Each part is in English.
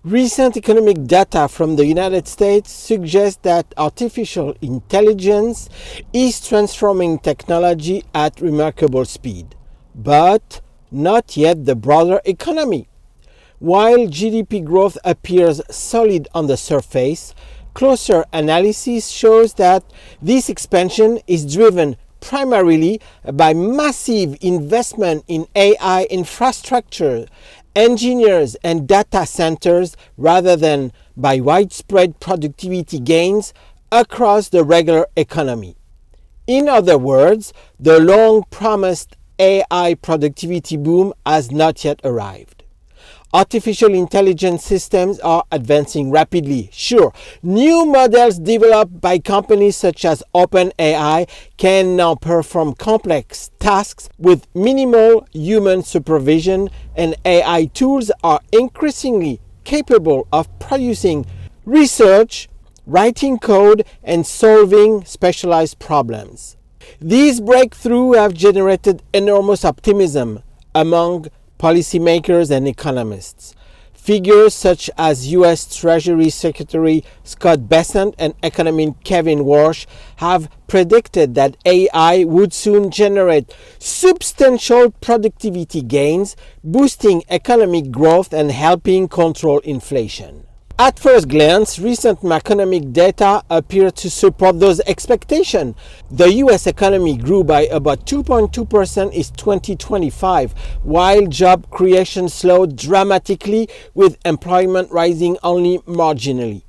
Recent economic data from the United States suggests that artificial intelligence is transforming technology at remarkable speed, but not yet the broader economy. While GDP growth appears solid on the surface, closer analysis shows that this expansion is driven primarily by massive investment in AI infrastructure, engineers and data centers rather than by widespread productivity gains across the regular economy. In other words, the long-promised AI productivity boom has not yet arrived. Artificial intelligence systems are advancing rapidly. Sure, new models developed by companies such as OpenAI can now perform complex tasks with minimal human supervision, and AI tools are increasingly capable of producing research, writing code, and solving specialized problems. These breakthroughs have generated enormous optimism among policymakers and economists. Figures such as U.S. Treasury Secretary Scott Bessent and economist Kevin Warsh have predicted that AI would soon generate substantial productivity gains, boosting economic growth and helping control inflation. At first glance, recent macroeconomic data appear to support those expectations. The U.S. economy grew by about 2.2% in 2025, while job creation slowed dramatically, with employment rising only marginally.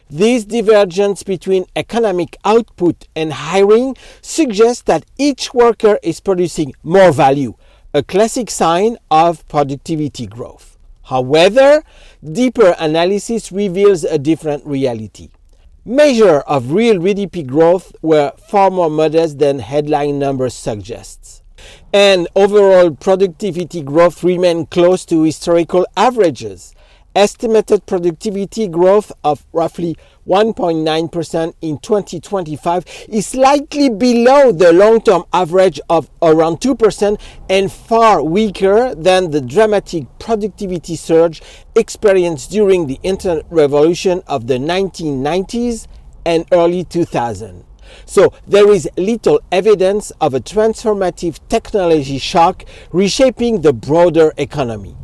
This divergence between economic output and hiring suggests that each worker is producing more value, a classic sign of productivity growth. However, deeper analysis reveals a different reality. Measures of real GDP growth were far more modest than headline numbers suggest. And overall productivity growth remained close to historical averages. Estimated productivity growth of roughly 1.9% in 2025 is slightly below the long-term average of around 2% and far weaker than the dramatic productivity surge experienced during the Internet revolution of the 1990s and early 2000s. So there is little evidence of a transformative technology shock reshaping the broader economy.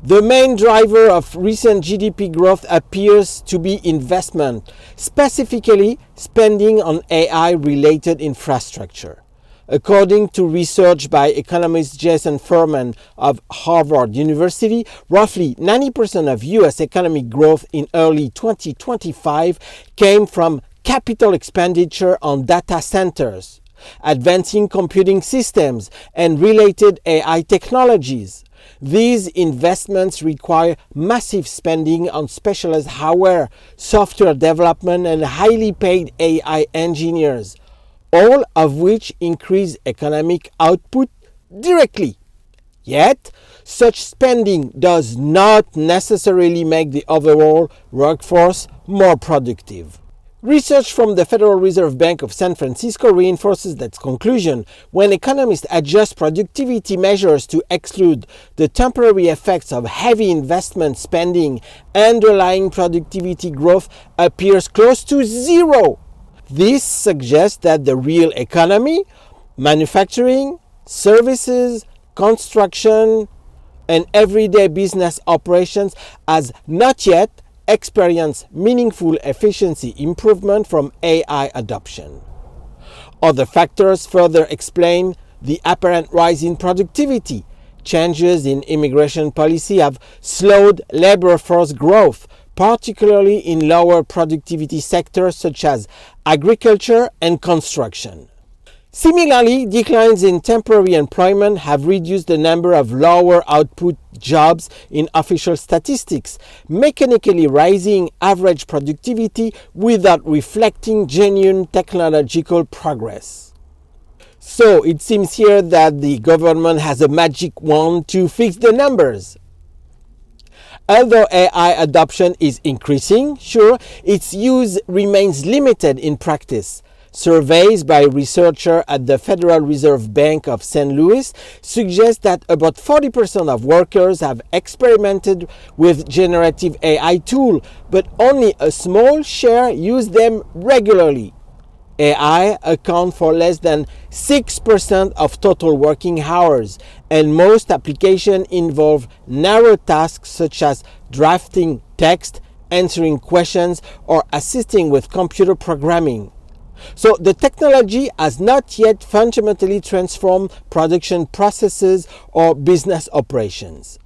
The main driver of recent GDP growth appears to be investment, specifically spending on AI-related infrastructure. According to research by economist Jason Furman of Harvard University, roughly 90% of U.S. economic growth in early 2025 came from capital expenditure on data centers, advancing computing systems, and related AI technologies. These investments require massive spending on specialized hardware, software development, and highly paid AI engineers, all of which increase economic output directly. Yet, such spending does not necessarily make the overall workforce more productive. Research from the Federal Reserve Bank of San Francisco reinforces that conclusion. When economists adjust productivity measures to exclude the temporary effects of heavy investment spending, underlying productivity growth appears close to zero. This suggests that the real economy, manufacturing, services, construction, and everyday business operations has not yet experience meaningful efficiency improvement from AI adoption. Other factors further explain the apparent rise in productivity. Changes in immigration policy have slowed labor force growth, particularly in lower productivity sectors such as agriculture and construction. Similarly, declines in temporary employment have reduced the number of lower output jobs in official statistics, mechanically raising average productivity without reflecting genuine technological progress. So it seems here that the government has a magic wand to fix the numbers. Although AI adoption is increasing, sure, its use remains limited in practice. Surveys by researchers at the Federal Reserve Bank of St. Louis suggest that about 40% of workers have experimented with generative AI tools, but only a small share use them regularly. AI accounts for less than 6% of total working hours, and most applications involve narrow tasks such as drafting text, answering questions, or assisting with computer programming. So the technology has not yet fundamentally transformed production processes or business operations.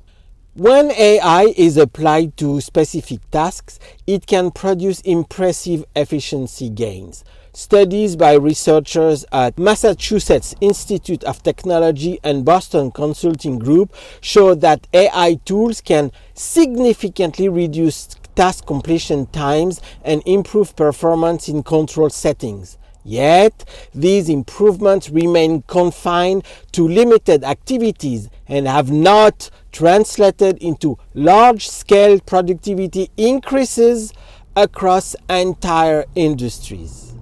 When AI is applied to specific tasks, it can produce impressive efficiency gains. Studies by researchers at Massachusetts Institute of Technology and Boston Consulting Group show that AI tools can significantly reduce task completion times and improve performance in control settings. Yet, these improvements remain confined to limited activities and have not translated into large-scale productivity increases across entire industries.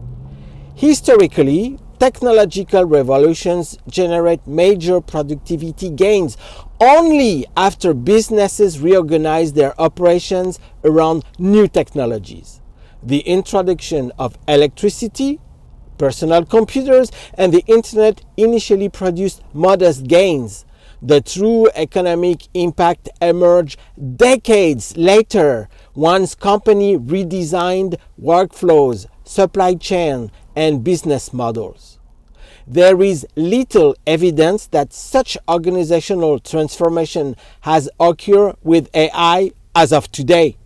Historically, technological revolutions generate major productivity gains only after businesses reorganize their operations around new technologies. The introduction of electricity, personal computers, and the internet initially produced modest gains. The true economic impact emerged decades later once companies redesigned workflows, supply chain, and business models. There is little evidence that such organizational transformation has occurred with AI as of today.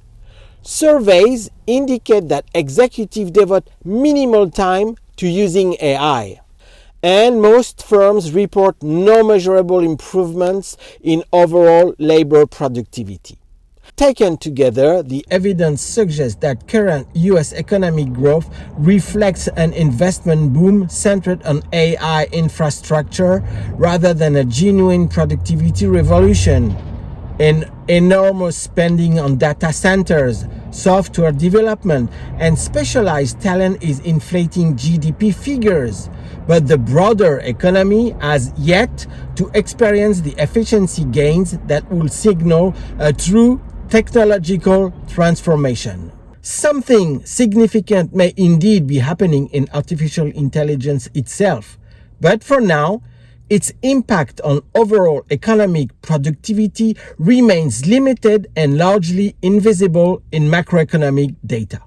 Surveys indicate that executives devote minimal time to using AI, and most firms report no measurable improvements in overall labor productivity. Taken together, the evidence suggests that current U.S. economic growth reflects an investment boom centered on AI infrastructure rather than a genuine productivity revolution. Enormous spending on data centers, software development, and specialized talent is inflating GDP figures, but the broader economy has yet to experience the efficiency gains that will signal a true technological transformation. Something significant may indeed be happening in artificial intelligence itself, but for now, its impact on overall economic productivity remains limited and largely invisible in macroeconomic data.